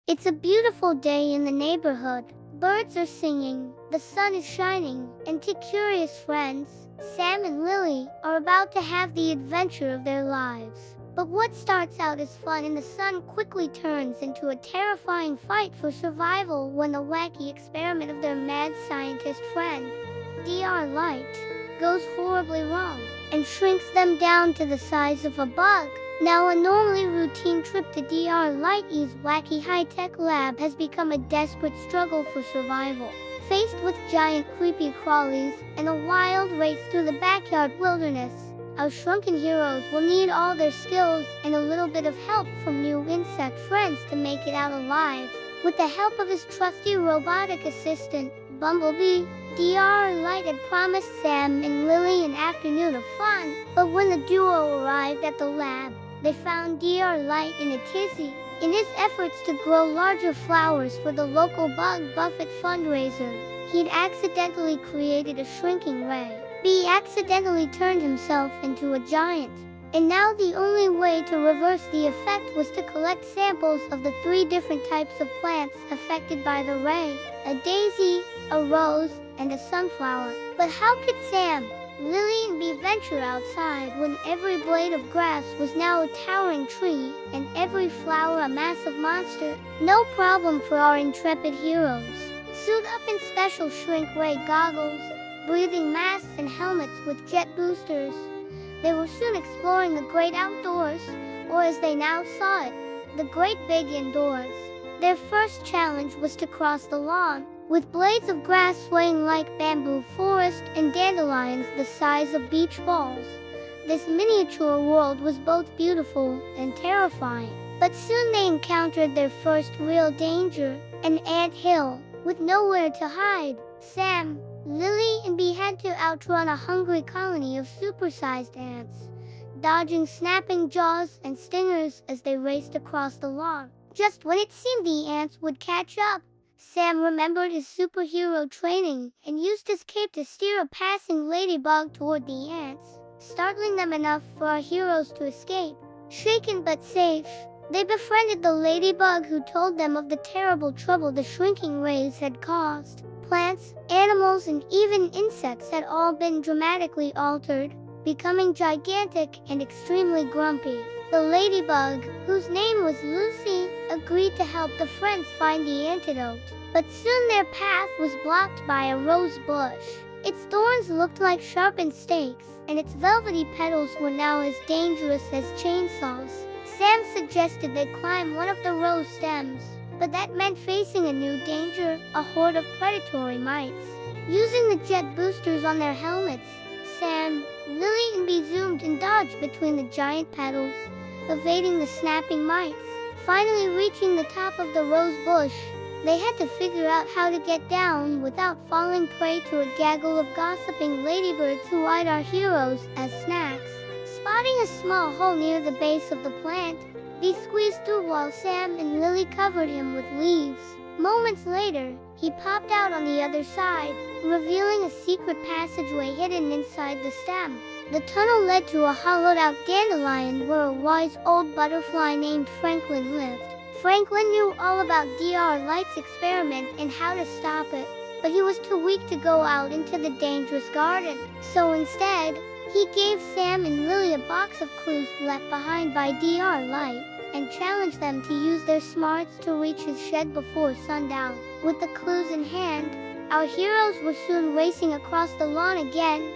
It's a beautiful day in the neighborhood. Birds are singing, the sun is shining, and two curious friends, Sam and Lily, are about to have the adventure of their lives. But what starts out as fun in the sun quickly turns into a terrifying fight for survival when the wacky experiment of their mad scientist friend, Dr. Light, goes horribly wrong and shrinks them down to the size of a bug. Now a normally routine trip to Dr. Light's wacky high-tech lab has become a desperate struggle for survival. Faced with giant creepy crawlies and a wild race through the backyard wilderness, our shrunken heroes will need all their skills and a little bit of help from new insect friends to make it out alive. With the help of his trusty robotic assistant, Bumblebee, Dr. Light had promised Sam and Lily an afternoon of fun, but when the duo arrived at the lab, they found Dr. Light in a tizzy. In his efforts to grow larger flowers for the local Bug Buffet fundraiser, he'd accidentally created a shrinking ray. B accidentally turned himself into a giant, and now the only way to reverse the effect was to collect samples of the 3 different types of plants affected by the ray: a daisy, a rose, and a sunflower. But how could Sam, Lily, and Bee venture outside when every blade of grass was now a towering tree and every flower a massive monster? No problem for our intrepid heroes. Suit up in special shrink-ray goggles, breathing masks, and helmets with jet boosters, they were soon exploring the great outdoors, or as they now saw it, the great big indoors. Their first challenge was to cross the lawn, with blades of grass swaying like bamboo forest and dandelions the size of beach balls. This miniature world was both beautiful and terrifying. But soon they encountered their first real danger, an ant hill, with nowhere to hide. Sam, Lily, and Bee had to outrun a hungry colony of supersized ants, dodging snapping jaws and stingers as they raced across the lawn. Just when it seemed the ants would catch up, Sam remembered his superhero training and used his cape to steer a passing ladybug toward the ants, startling them enough for our heroes to escape. Shaken but safe, they befriended the ladybug, who told them of the terrible trouble the shrinking rays had caused. Plants, animals, and even insects had all been dramatically altered, becoming gigantic and extremely grumpy. The ladybug, whose name was Lucy, agreed to help the friends find the antidote. But soon their path was blocked by a rose bush. Its thorns looked like sharpened stakes, and its velvety petals were now as dangerous as chainsaws. Sam suggested they climb one of the rose stems, but that meant facing a new danger, a horde of predatory mites. Using the jet boosters on their helmets, Sam, Lily, and Bee zoomed and dodged between the giant petals, evading the snapping mites. Finally reaching the top of the rose bush, they had to figure out how to get down without falling prey to a gaggle of gossiping ladybirds who eyed our heroes as snacks. Spotting a small hole near the base of the plant, Bee squeezed through while Sam and Lily covered him with leaves. Moments later, he popped out on the other side, revealing a secret passageway hidden inside the stem. The tunnel led to a hollowed-out dandelion where a wise old butterfly named Franklin lived. Franklin knew all about Dr. Light's experiment and how to stop it, but he was too weak to go out into the dangerous garden. So instead, he gave Sam and Lily a box of clues left behind by Dr. Light, and challenged them to use their smarts to reach his shed before sundown. With the clues in hand, our heroes were soon racing across the lawn again,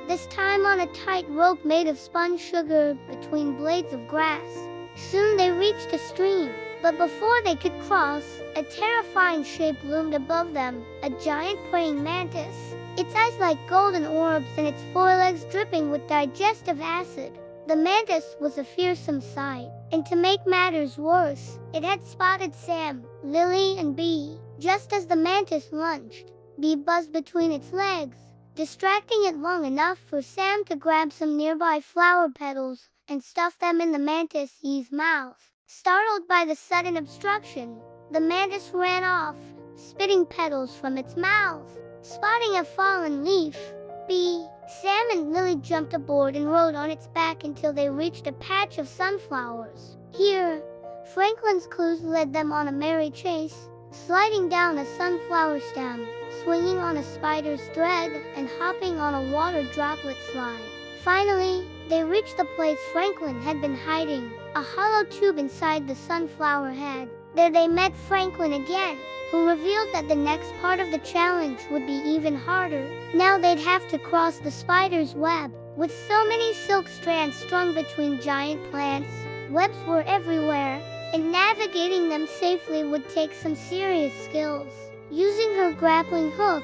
this time on a tight rope made of spun sugar between blades of grass. Soon they reached a stream, but before they could cross, a terrifying shape loomed above them, a giant praying mantis, its eyes like golden orbs and its forelegs dripping with digestive acid. The mantis was a fearsome sight, and to make matters worse, it had spotted Sam, Lily, and Bee. Just as the mantis lunged, Bee buzzed between its legs, distracting it long enough for Sam to grab some nearby flower petals and stuff them in the mantis's mouth. Startled by the sudden obstruction, the mantis ran off, spitting petals from its mouth. Spotting a fallen leaf, Bee, Sam, and Lily jumped aboard and rode on its back until they reached a patch of sunflowers. Here, Franklin's clues led them on a merry chase, sliding down a sunflower stem, swinging on a spider's thread, and hopping on a water droplet slide. Finally, they reached the place Franklin had been hiding, a hollow tube inside the sunflower head. There they met Franklin again, who revealed that the next part of the challenge would be even harder. Now they'd have to cross the spider's web. With so many silk strands strung between giant plants, webs were everywhere, and navigating them safely would take some serious skills. Using her grappling hook,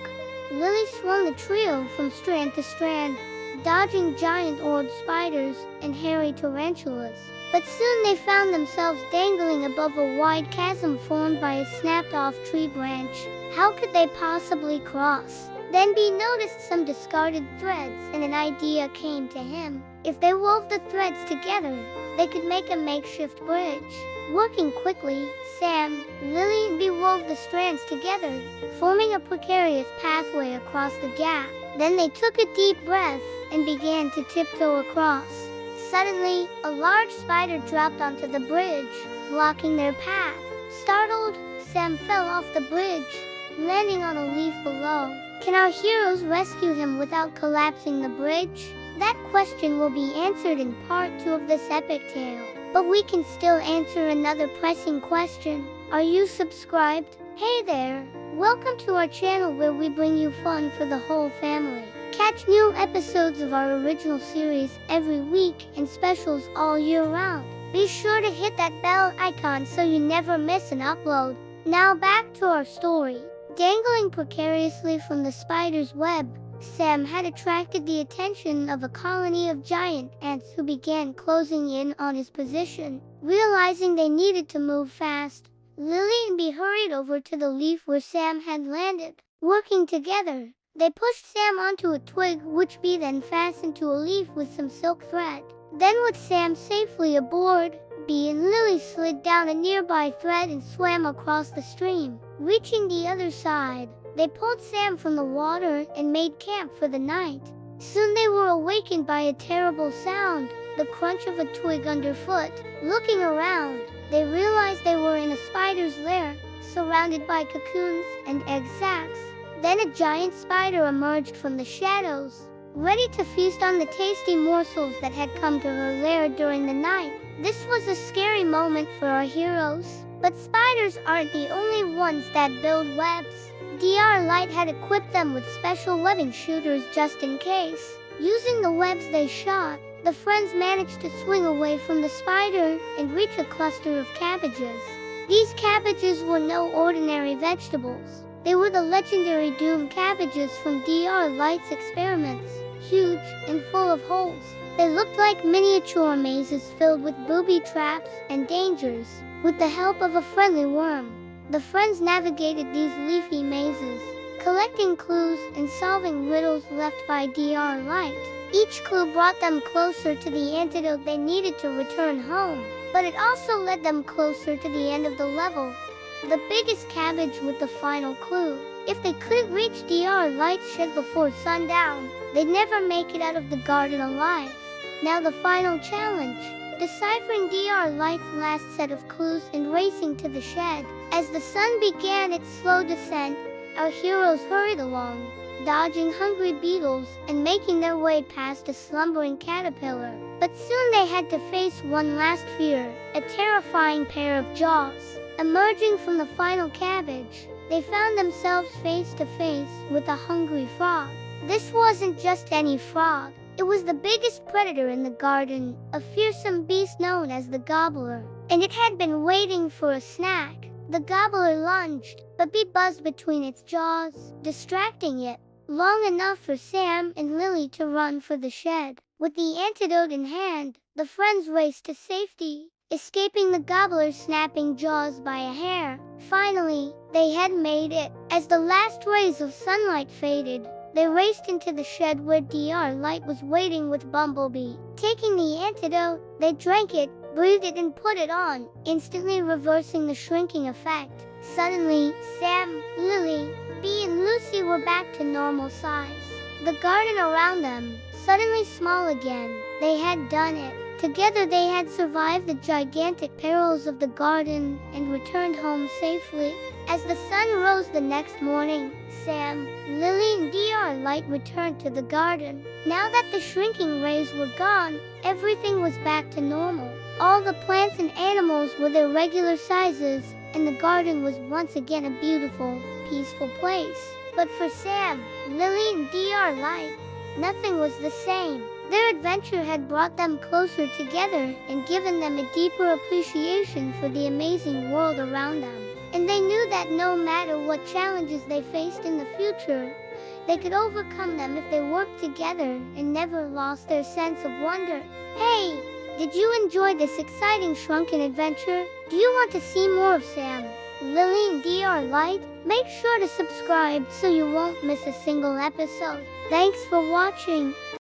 Lily swung the trio from strand to strand, dodging giant orb spiders and hairy tarantulas. But soon they found themselves dangling above a wide chasm formed by a snapped-off tree branch. How could they possibly cross? Then Bee noticed some discarded threads, and an idea came to him. If they wove the threads together, they could make a makeshift bridge. Working quickly, Sam, Lily, and Bee wove the strands together, forming a precarious pathway across the gap. Then they took a deep breath and began to tiptoe across. Suddenly, a large spider dropped onto the bridge, blocking their path. Startled, Sam fell off the bridge, landing on a leaf below. Can our heroes rescue him without collapsing the bridge? That question will be answered in part 2 of this epic tale. But we can still answer another pressing question. Are you subscribed? Hey there! Welcome to our channel where we bring you fun for the whole family. Catch new episodes of our original series every week and specials all year round. Be sure to hit that bell icon so you never miss an upload. Now back to our story. Dangling precariously from the spider's web, Sam had attracted the attention of a colony of giant ants who began closing in on his position. Realizing they needed to move fast, Lily and Bee hurried over to the leaf where Sam had landed. Working together, they pushed Sam onto a twig which Bee then fastened to a leaf with some silk thread. Then with Sam safely aboard, Bee and Lily slid down a nearby thread and swam across the stream. Reaching the other side, they pulled Sam from the water and made camp for the night. Soon they were awakened by a terrible sound, the crunch of a twig underfoot. Looking around, they realized they were in a spider's lair, surrounded by cocoons and egg sacs. Then a giant spider emerged from the shadows, ready to feast on the tasty morsels that had come to her lair during the night. This was a scary moment for our heroes, but spiders aren't the only ones that build webs. Dr. Light had equipped them with special webbing shooters just in case. Using the webs they shot, the friends managed to swing away from the spider and reach a cluster of cabbages. These cabbages were no ordinary vegetables. They were the legendary doom cabbages from Dr. Light's experiments, huge and full of holes. They looked like miniature mazes filled with booby traps and dangers. With the help of a friendly worm, the friends navigated these leafy mazes, collecting clues and solving riddles left by Dr. Light. Each clue brought them closer to the antidote they needed to return home, but it also led them closer to the end of the level, the biggest cabbage with the final clue. If they couldn't reach Dr. Light's shed before sundown, they'd never make it out of the garden alive. Now the final challenge, deciphering Dr. Light's last set of clues and racing to the shed. As the sun began its slow descent, our heroes hurried along, dodging hungry beetles and making their way past a slumbering caterpillar. But soon they had to face one last fear, a terrifying pair of jaws. Emerging from the final cabbage, they found themselves face to face with a hungry frog. This wasn't just any frog. It was the biggest predator in the garden, a fearsome beast known as the gobbler, and it had been waiting for a snack. The gobbler lunged, but Bee buzzed between its jaws, distracting it, long enough for Sam and Lily to run for the shed. With the antidote in hand, the friends raced to safety, escaping the gobbler's snapping jaws by a hair. Finally, they had made it. As the last rays of sunlight faded, they raced into the shed where Dr. Light was waiting with Bumblebee. Taking the antidote, they drank it, breathed it and put it on, instantly reversing the shrinking effect. Suddenly, Sam, Lily, Bee and Lucy were back to normal size. The garden around them, suddenly small again. They had done it. Together they had survived the gigantic perils of the garden and returned home safely. As the sun rose the next morning, Sam, Lily, and Dr. Light returned to the garden. Now that the shrinking rays were gone, everything was back to normal. All the plants and animals were their regular sizes, and the garden was once again a beautiful, peaceful place. But for Sam, Lily, and Dr. Light, nothing was the same. Their adventure had brought them closer together and given them a deeper appreciation for the amazing world around them. And they knew that no matter what challenges they faced in the future, they could overcome them if they worked together and never lost their sense of wonder. Hey, did you enjoy this exciting shrunken adventure? Do you want to see more of Sam, Lily, and Dr. Light? Make sure to subscribe so you won't miss a single episode. Thanks for watching.